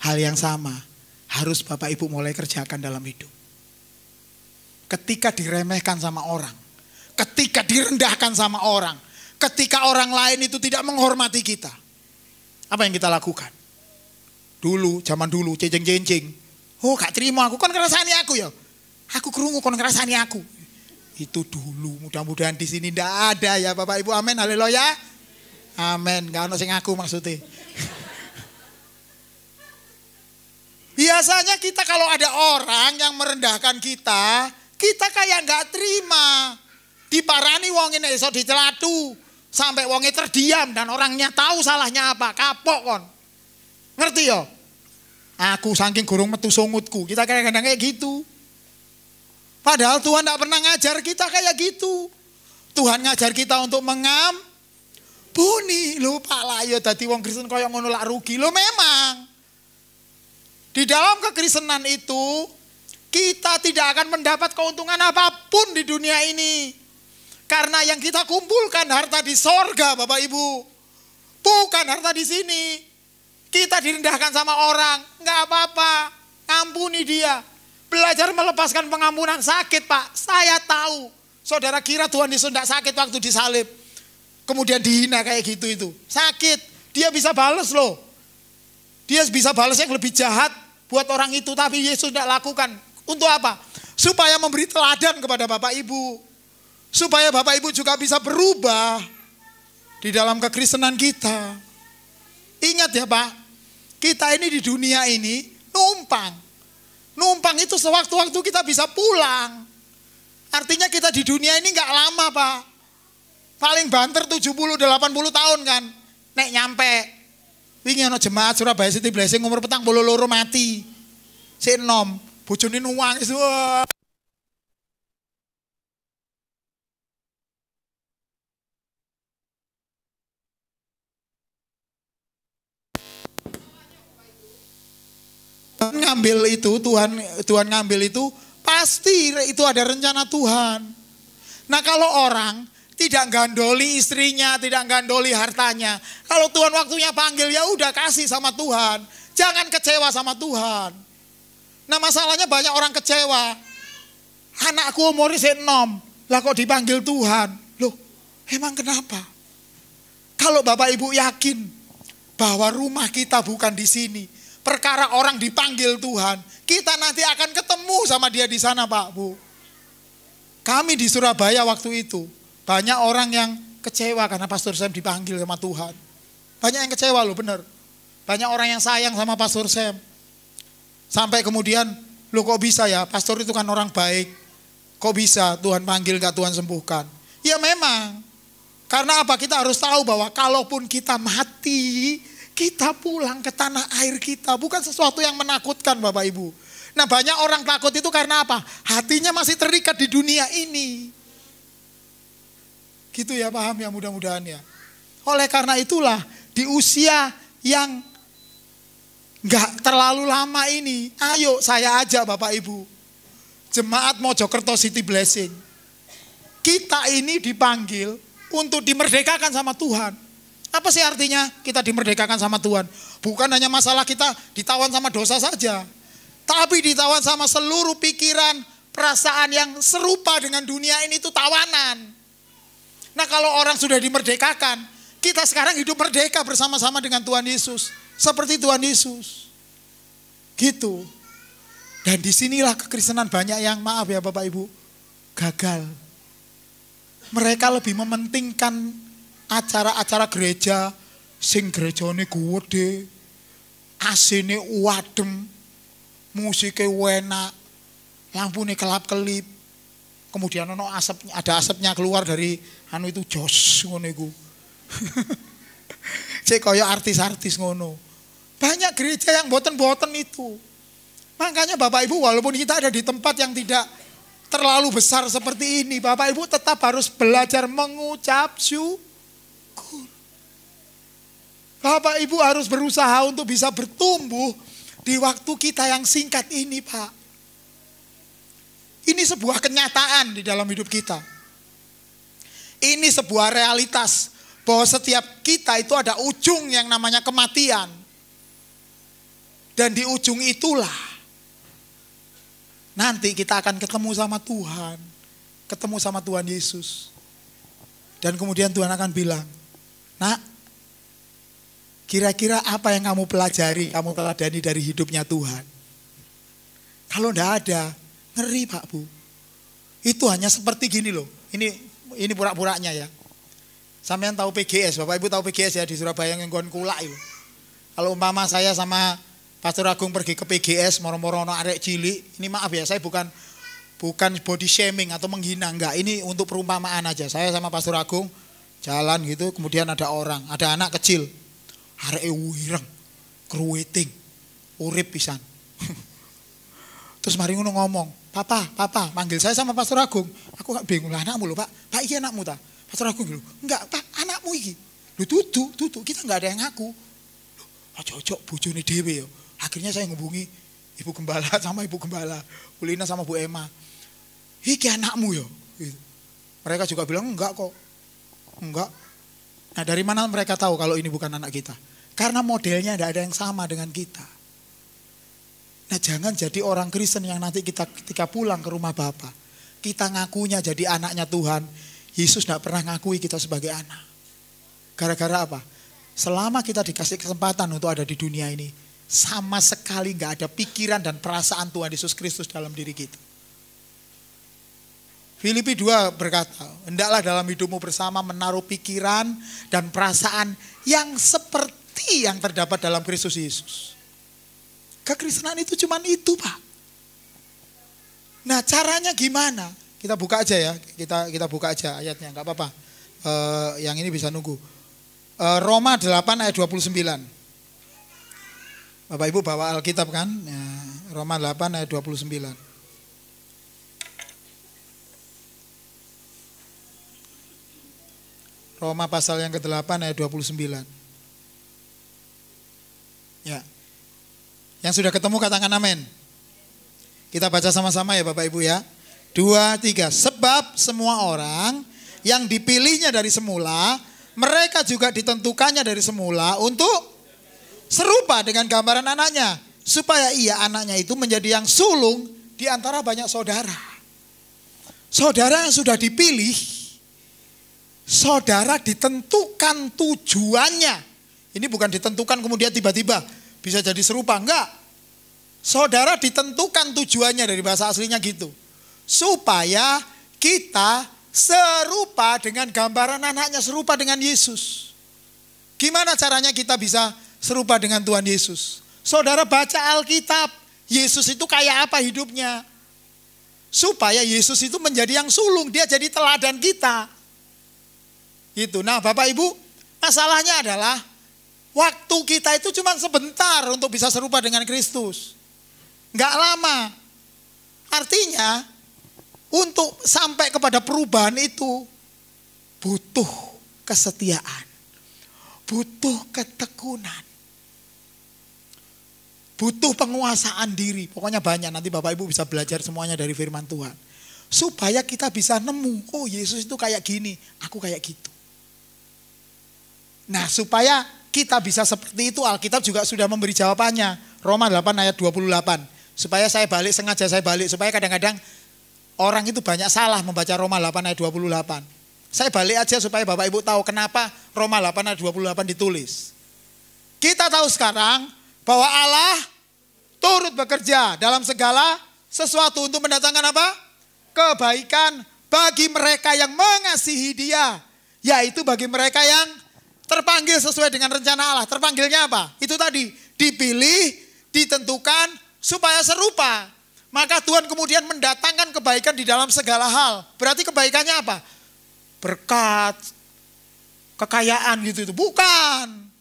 hal yang sama harus Bapak Ibu mulai kerjakan dalam hidup. Ketika diremehkan sama orang, ketika direndahkan sama orang, ketika orang lain itu tidak menghormati kita, apa yang kita lakukan? Dulu, zaman dulu, ceceng-ceceng. Oh, gak terima aku, kon ngerasani aku ya. Aku kerungu, kon ngerasani aku. Itu dulu, mudah-mudahan di sini ndak ada ya Bapak Ibu, amin, haleluya. Amin, gak ono sing aku maksudnya. Biasanya kita kalau ada orang yang merendahkan kita kayak nggak terima. Diparani wong ini iso dicelatu sampai wongnya terdiam dan orangnya tahu salahnya apa. Kapok kon. Ngerti ya? Aku saking gurung metu sungutku. Kita kadang-kadang kayak gitu. Padahal Tuhan nggak pernah ngajar kita kayak gitu. Tuhan ngajar kita untuk mengampuni. Lho Pak lah ya dadi wong Kristen koyo ngono lak rugi. Lho memang. Di dalam kekristenan itu kita tidak akan mendapat keuntungan apapun di dunia ini. Karena yang kita kumpulkan harta di sorga Bapak Ibu. Bukan harta di sini. Kita direndahkan sama orang. Enggak apa-apa. Ampuni dia. Belajar melepaskan pengampunan. Sakit Pak. Saya tahu. Saudara kira Tuhan Yesus tidak sakit waktu disalib. Kemudian dihina kayak gitu itu. Sakit. Dia bisa balas loh. Dia bisa balas yang lebih jahat buat orang itu. Tapi Yesus tidak lakukan. Untuk apa? Supaya memberi teladan kepada Bapak Ibu. Supaya Bapak Ibu juga bisa berubah di dalam kekristenan kita. Ingat ya Pak, kita ini di dunia ini numpang. Numpang itu sewaktu-waktu kita bisa pulang. Artinya kita di dunia ini gak lama Pak. Paling banter 70-80 tahun kan. Nek nyampe. Wingi ana jemaat Surabaya City Blessing umur 42 mati. Sik enom. Bojone nuwangis. Ngambil itu, Tuhan ngambil itu, pasti itu ada rencana Tuhan. Nah kalau orang tidak gandoli istrinya, tidak gandoli hartanya, kalau Tuhan waktunya panggil ya udah kasih sama Tuhan. Jangan kecewa sama Tuhan. Nah masalahnya banyak orang kecewa. Anakku umurnya sik enom, lah kok dipanggil Tuhan? Loh, emang kenapa? Kalau Bapak Ibu yakin bahwa rumah kita bukan di sini, perkara orang dipanggil Tuhan, kita nanti akan ketemu sama dia di sana, Pak Bu. Kami di Surabaya waktu itu, banyak orang yang kecewa karena Pastor Sam dipanggil sama Tuhan. Banyak yang kecewa loh, bener. Banyak orang yang sayang sama Pastor Sam. Sampai kemudian, loh kok bisa ya, pastor itu kan orang baik. Kok bisa Tuhan panggil gak Tuhan sembuhkan? Ya memang. Karena apa? Kita harus tahu bahwa kalaupun kita mati, kita pulang ke tanah air kita. Bukan sesuatu yang menakutkan Bapak Ibu. Nah banyak orang takut itu karena apa? Hatinya masih terikat di dunia ini. Gitu ya, paham ya, mudah-mudahan ya. Oleh karena itulah di usia yang gak terlalu lama ini, ayo saya ajak Bapak Ibu. Jemaat Mojokerto City Blessing. Kita ini dipanggil untuk dimerdekakan sama Tuhan. Apa sih artinya kita dimerdekakan sama Tuhan? Bukan hanya masalah kita ditawan sama dosa saja. Tapi ditawan sama seluruh pikiran, perasaan yang serupa dengan dunia ini itu tawanan. Nah kalau orang sudah dimerdekakan, kita sekarang hidup merdeka bersama-sama dengan Tuhan Yesus. Seperti Tuhan Yesus. Gitu. Dan disinilah kekristenan banyak yang maaf ya Bapak Ibu, gagal. Mereka lebih mementingkan acara-acara gereja, sing gerejane gede, AC-ne wadem, musiknya enak, lampunya kelap-kelip, kemudian ada asapnya keluar dari anu itu jos ngono iku. Cek kaya artis-artis ngono. Banyak gereja yang boten-boten itu. Makanya Bapak Ibu walaupun kita ada di tempat yang tidak terlalu besar seperti ini, Bapak Ibu tetap harus belajar mengucap syukur. Bapak Ibu harus berusaha untuk bisa bertumbuh di waktu kita yang singkat ini, Pak. Ini sebuah kenyataan di dalam hidup kita. Ini sebuah realitas bahwa setiap kita itu ada ujung yang namanya kematian. Dan di ujung itulah nanti kita akan ketemu sama Tuhan. Ketemu sama Tuhan Yesus. Dan kemudian Tuhan akan bilang, "Nak, kira-kira apa yang kamu pelajari, kamu teladani dari hidupnya Tuhan?" Kalau enggak ada, ngeri Pak Bu. Itu hanya seperti gini loh. Ini pura-puranya ya. Sampean tahu PGS, Bapak Ibu tahu PGS ya di Surabaya yang nggon kulak itu. Kalau umpama saya sama Pastor Agung pergi ke PGS, moro-moro ono arek cilik, ini maaf ya, saya bukan body shaming atau menghina, enggak. Ini untuk perumpamaan aja. Saya sama Pastor Agung jalan gitu, kemudian ada anak kecil, arek wireng, keruweting, urip pisan. Terus mari ngono ngomong, papa, manggil saya sama Pastor Agung. Aku gak bingung lah, anakmu loh Pak, iki anakmu ta? Pastor Agung gitu, enggak Pak, anakmu iki. Lu tutu, kita enggak ada yang ngaku. Ojo bojone dhewe yo. Akhirnya saya ngubungi Ibu Gembala sama Ibu Gembala, Ulina sama Bu Emma. Iki anakmu ya? Gitu. Mereka juga bilang enggak kok. Enggak. Nah dari mana mereka tahu kalau ini bukan anak kita? Karena modelnya tidak ada yang sama dengan kita. Nah jangan jadi orang Kristen yang nanti kita ketika pulang ke rumah Bapa, kita ngakunya jadi anaknya Tuhan. Yesus tidak pernah ngakui kita sebagai anak. Gara-gara apa? Selama kita dikasih kesempatan untuk ada di dunia ini, sama sekali gak ada pikiran dan perasaan Tuhan Yesus Kristus dalam diri kita. Filipi 2 berkata, hendaklah dalam hidupmu bersama menaruh pikiran dan perasaan yang seperti yang terdapat dalam Kristus Yesus. Kekristenan itu cuman itu Pak. Nah caranya gimana? Kita buka aja ya, kita buka aja ayatnya, gak apa-apa. Yang ini bisa nunggu. Roma 8 ayat 29. Bapak Ibu bawa Alkitab kan? Ya, Roma 8 ayat 29. Roma pasal yang ke-8 ayat 29. Ya. Yang sudah ketemu katakan amin. Kita baca sama-sama ya Bapak Ibu ya. 2, 3. Sebab semua orang yang dipilihnya dari semula, mereka juga ditentukannya dari semula untuk serupa dengan gambaran anaknya. Supaya ia anaknya itu menjadi yang sulung di antara banyak saudara. Saudara yang sudah dipilih, saudara ditentukan tujuannya. Ini bukan ditentukan kemudian tiba-tiba bisa jadi serupa, enggak. Saudara ditentukan tujuannya, dari bahasa aslinya gitu. Supaya kita serupa dengan gambaran anaknya, serupa dengan Yesus. Gimana caranya kita bisa serupa dengan Tuhan Yesus? Saudara baca Alkitab, Yesus itu kayak apa hidupnya? Supaya Yesus itu menjadi yang sulung, dia jadi teladan kita. Gitu. Nah Bapak Ibu, masalahnya adalah waktu kita itu cuma sebentar untuk bisa serupa dengan Kristus. Enggak lama. Artinya untuk sampai kepada perubahan itu butuh kesetiaan, butuh ketekunan, butuh penguasaan diri. Pokoknya banyak, nanti Bapak Ibu bisa belajar semuanya dari firman Tuhan. Supaya kita bisa nemu, oh Yesus itu kayak gini, aku kayak gitu. Nah supaya kita bisa seperti itu, Alkitab juga sudah memberi jawabannya. Roma 8 ayat 28. Supaya saya balik, sengaja saya balik. Supaya kadang-kadang orang itu banyak salah membaca Roma 8 ayat 28. Saya balik aja supaya Bapak Ibu tahu kenapa Roma 8 ayat 28 ditulis. Kita tahu sekarang bahwa Allah turut bekerja dalam segala sesuatu untuk mendatangkan apa? Kebaikan bagi mereka yang mengasihi Dia. Yaitu bagi mereka yang terpanggil sesuai dengan rencana Allah. Terpanggilnya apa? Itu tadi, dipilih, ditentukan supaya serupa. Maka Tuhan kemudian mendatangkan kebaikan di dalam segala hal. Berarti kebaikannya apa? Berkat, kekayaan gitu itu. Bukan.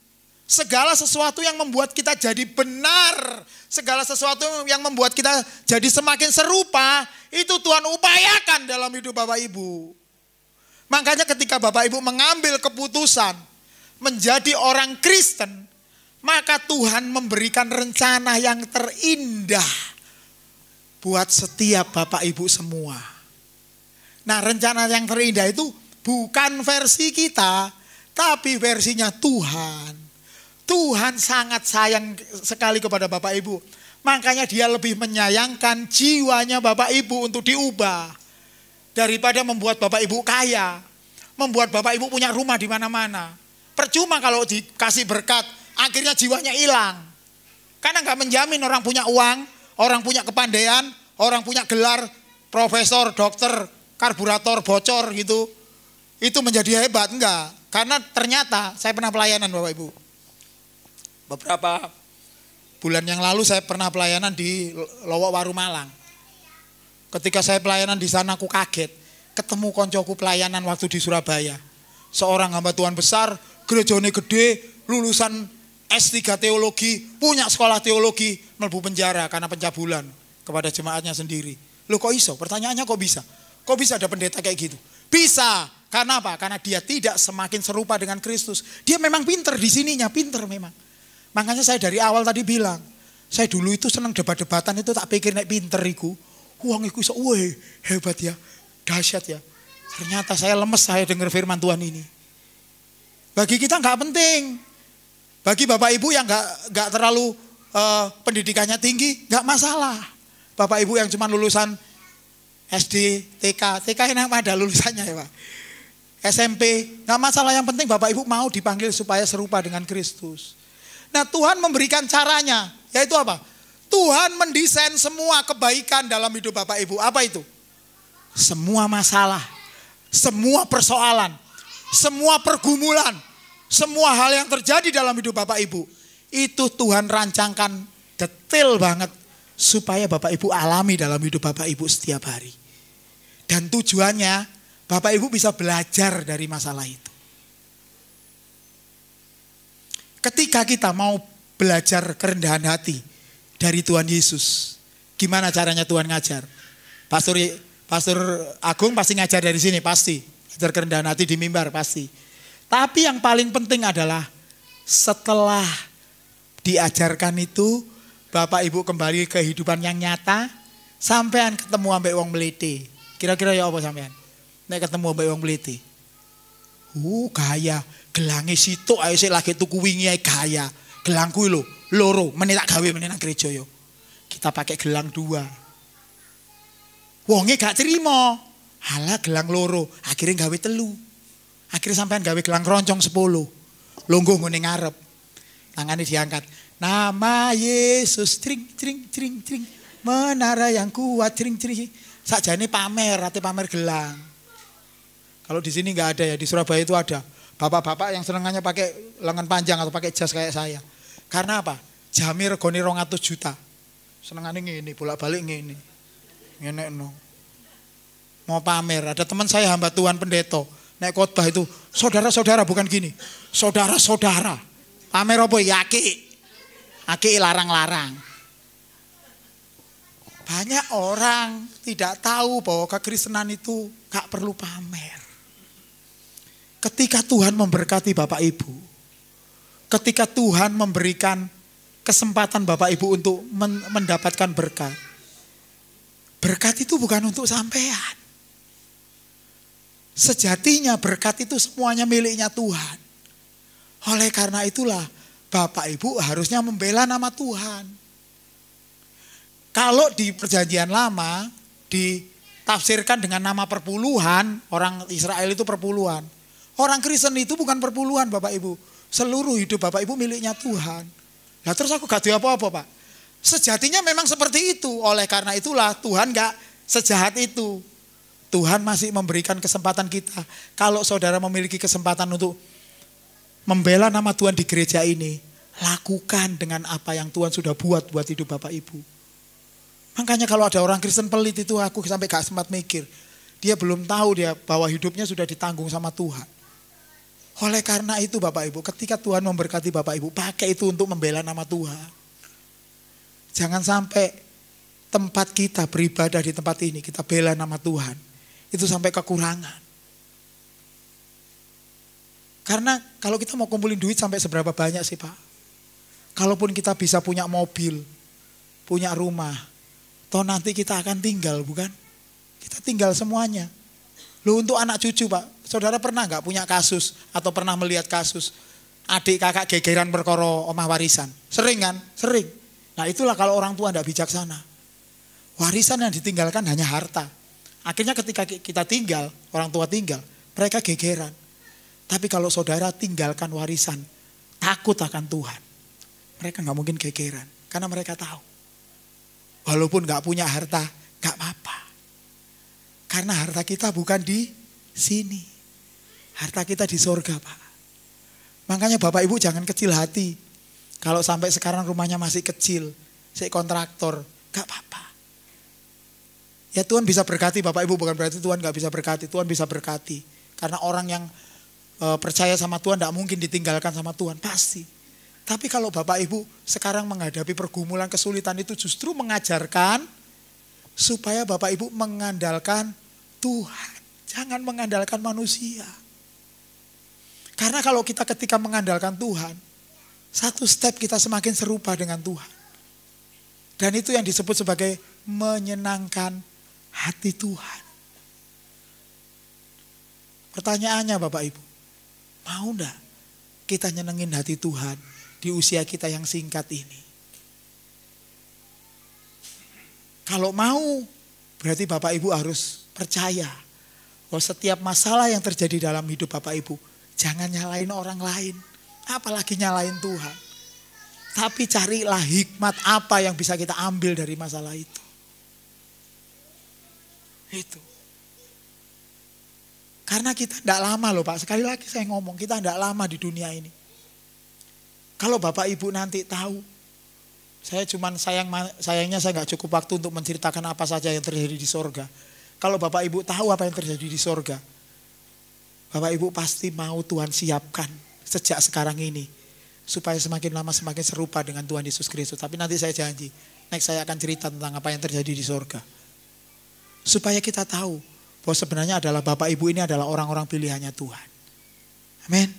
Segala sesuatu yang membuat kita jadi benar, segala sesuatu yang membuat kita jadi semakin serupa, itu Tuhan upayakan dalam hidup Bapak Ibu. Makanya ketika Bapak Ibu mengambil keputusan menjadi orang Kristen, maka Tuhan memberikan rencana yang terindah buat setiap Bapak Ibu semua. Nah rencana yang terindah itu bukan versi kita, tapi versinya Tuhan. Tuhan sangat sayang sekali kepada Bapak Ibu. Makanya dia lebih menyayangkan jiwanya Bapak Ibu untuk diubah. Daripada membuat Bapak Ibu kaya. Membuat Bapak Ibu punya rumah di mana-mana. Percuma kalau dikasih berkat, akhirnya jiwanya hilang. Karena gak menjamin orang punya uang, orang punya kepandaian, orang punya gelar, profesor, dokter, karburator, bocor gitu. Itu menjadi hebat, enggak. Karena ternyata saya pernah pelayanan Bapak Ibu. Beberapa bulan yang lalu saya pernah pelayanan di Lowok Waru Malang. Ketika saya pelayanan di sana aku kaget. Ketemu koncoku pelayanan waktu di Surabaya. Seorang hamba Tuhan besar, gerejane gede, lulusan S3 teologi, punya sekolah teologi, mlebu penjara karena pencabulan kepada jemaatnya sendiri. Loh kok iso? Pertanyaannya kok bisa? Kok bisa ada pendeta kayak gitu? Bisa. Karena apa? Karena dia tidak semakin serupa dengan Kristus. Dia memang pinter di sininya, pinter memang. Makanya saya dari awal tadi bilang, saya dulu itu senang debat-debatan itu tak pikir naik pinter iku. Uang iku iso, weh hebat ya, dahsyat ya. Ternyata saya lemes saya dengar firman Tuhan ini. Bagi kita nggak penting. Bagi Bapak Ibu yang nggak terlalu pendidikannya tinggi, nggak masalah. Bapak Ibu yang cuma lulusan SD, TK enak ada lulusannya ya Pak. SMP, nggak masalah, yang penting Bapak Ibu mau dipanggil supaya serupa dengan Kristus. Nah Tuhan memberikan caranya, yaitu apa? Tuhan mendesain semua kebaikan dalam hidup Bapak Ibu. Apa itu? Semua masalah, semua persoalan, semua pergumulan, semua hal yang terjadi dalam hidup Bapak Ibu. Itu Tuhan rancangkan detail banget supaya Bapak Ibu alami dalam hidup Bapak Ibu setiap hari. Dan tujuannya Bapak Ibu bisa belajar dari masalah itu. Ketika kita mau belajar kerendahan hati dari Tuhan Yesus, gimana caranya Tuhan ngajar? Pastor Agung pasti ngajar dari sini, pasti. Ngajar kerendahan hati di mimbar, pasti. Tapi yang paling penting adalah setelah diajarkan itu, Bapak Ibu kembali ke kehidupan yang nyata, sampean ketemu ambek wong mlete. Kira-kira ya apa sampean? Nek ketemu ambek wong mlete. Gaya, gelange situk ae sik lagi tuku wingi ae gaya. Gelangku lho, loro, meneh tak gawe meneh nang gereja yo. Kita pakai gelang 2. Wonge gak terima. Halah gelang loro, akhirnya gawe telu. Akhirnya sampean gawe gelang keroncong 10. Lungguh ngene ngarep. Tangannya diangkat. Nama Yesus, tring, tring, tring, tring. Menara yang kuat, tring, tring. Sakjane pamer, ate pamer gelang. Kalau di sini nggak ada ya, di Surabaya itu ada. Bapak-bapak yang senengannya pakai lengan panjang atau pakai jas kayak saya. Karena apa? Jami regone 200 juta. Senengane ngene, bolak-balik ngene. Ngene no. Mau pamer, ada teman saya hamba Tuhan pendeta. Naik khotbah itu, saudara-saudara bukan gini. Saudara-saudara. Pamer apa ya aki? Aki larang-larang. Banyak orang tidak tahu bahwa kekristenan itu gak perlu pamer. Ketika Tuhan memberkati Bapak Ibu, ketika Tuhan memberikan kesempatan Bapak Ibu untuk mendapatkan berkat, berkat itu bukan untuk sampean. Sejatinya berkat itu semuanya miliknya Tuhan. Oleh karena itulah Bapak Ibu harusnya membela nama Tuhan. Kalau di perjanjian lama ditafsirkan dengan nama perpuluhan, orang Israel itu perpuluhan. Orang Kristen itu bukan perpuluhan Bapak Ibu. Seluruh hidup Bapak Ibu miliknya Tuhan. Nah terus aku gak apa-apa Pak. Sejatinya memang seperti itu. Oleh karena itulah Tuhan gak sejahat itu. Tuhan masih memberikan kesempatan kita. Kalau saudara memiliki kesempatan untuk membela nama Tuhan di gereja ini, lakukan dengan apa yang Tuhan sudah buat hidup Bapak Ibu. Makanya kalau ada orang Kristen pelit itu aku sampai gak sempat mikir. Dia belum tahu dia bahwa hidupnya sudah ditanggung sama Tuhan. Oleh karena itu Bapak Ibu, ketika Tuhan memberkati Bapak Ibu, pakai itu untuk membela nama Tuhan. Jangan sampai tempat kita beribadah di tempat ini, kita bela nama Tuhan. Itu sampai kekurangan. Karena kalau kita mau kumpulin duit sampai seberapa banyak sih Pak? Kalaupun kita bisa punya mobil, punya rumah, toh nanti kita akan tinggal bukan? Kita tinggal semuanya. Loh untuk anak cucu Pak, saudara pernah gak punya kasus atau pernah melihat kasus adik kakak gegeran perkara omah warisan? Sering kan? Sering. Nah itulah kalau orang tua gak bijaksana. Warisan yang ditinggalkan hanya harta. Akhirnya ketika kita tinggal, orang tua tinggal, mereka gegeran. Tapi kalau saudara tinggalkan warisan, takut akan Tuhan. Mereka gak mungkin gegeran, karena mereka tahu. Walaupun gak punya harta, gak apa-apa. Karena harta kita bukan di sini. Harta kita di sorga Pak. Makanya Bapak Ibu jangan kecil hati. Kalau sampai sekarang rumahnya masih kecil, saya kontraktor, gak apa-apa. Ya Tuhan bisa berkati Bapak Ibu, bukan berarti Tuhan gak bisa berkati. Tuhan bisa berkati. Karena orang yang percaya sama Tuhan gak mungkin ditinggalkan sama Tuhan, pasti. Tapi kalau Bapak Ibu sekarang menghadapi pergumulan kesulitan itu justru mengajarkan supaya Bapak Ibu mengandalkan Tuhan. Jangan mengandalkan manusia. Karena kalau kita ketika mengandalkan Tuhan, satu step kita semakin serupa dengan Tuhan. Dan itu yang disebut sebagai menyenangkan hati Tuhan. Pertanyaannya Bapak Ibu, mau enggak kita nyenengin hati Tuhan di usia kita yang singkat ini? Kalau mau, berarti Bapak Ibu harus percaya bahwa setiap masalah yang terjadi dalam hidup Bapak Ibu, jangan nyalain orang lain, apalagi nyalain Tuhan. Tapi carilah hikmat apa yang bisa kita ambil dari masalah itu. Itu. Karena kita tidak lama loh Pak, sekali lagi saya ngomong, kita tidak lama di dunia ini. Kalau Bapak Ibu nanti tahu, saya cuman sayangnya saya nggak cukup waktu untuk menceritakan apa saja yang terjadi di sorga. Kalau Bapak Ibu tahu apa yang terjadi di sorga, Bapak Ibu pasti mau Tuhan siapkan sejak sekarang ini. Supaya semakin lama semakin serupa dengan Tuhan Yesus Kristus. Tapi nanti saya janji, next saya akan cerita tentang apa yang terjadi di sorga. Supaya kita tahu bahwa sebenarnya adalah Bapak Ibu ini adalah orang-orang pilihannya Tuhan. Amin.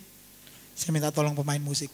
Saya minta tolong pemain musik.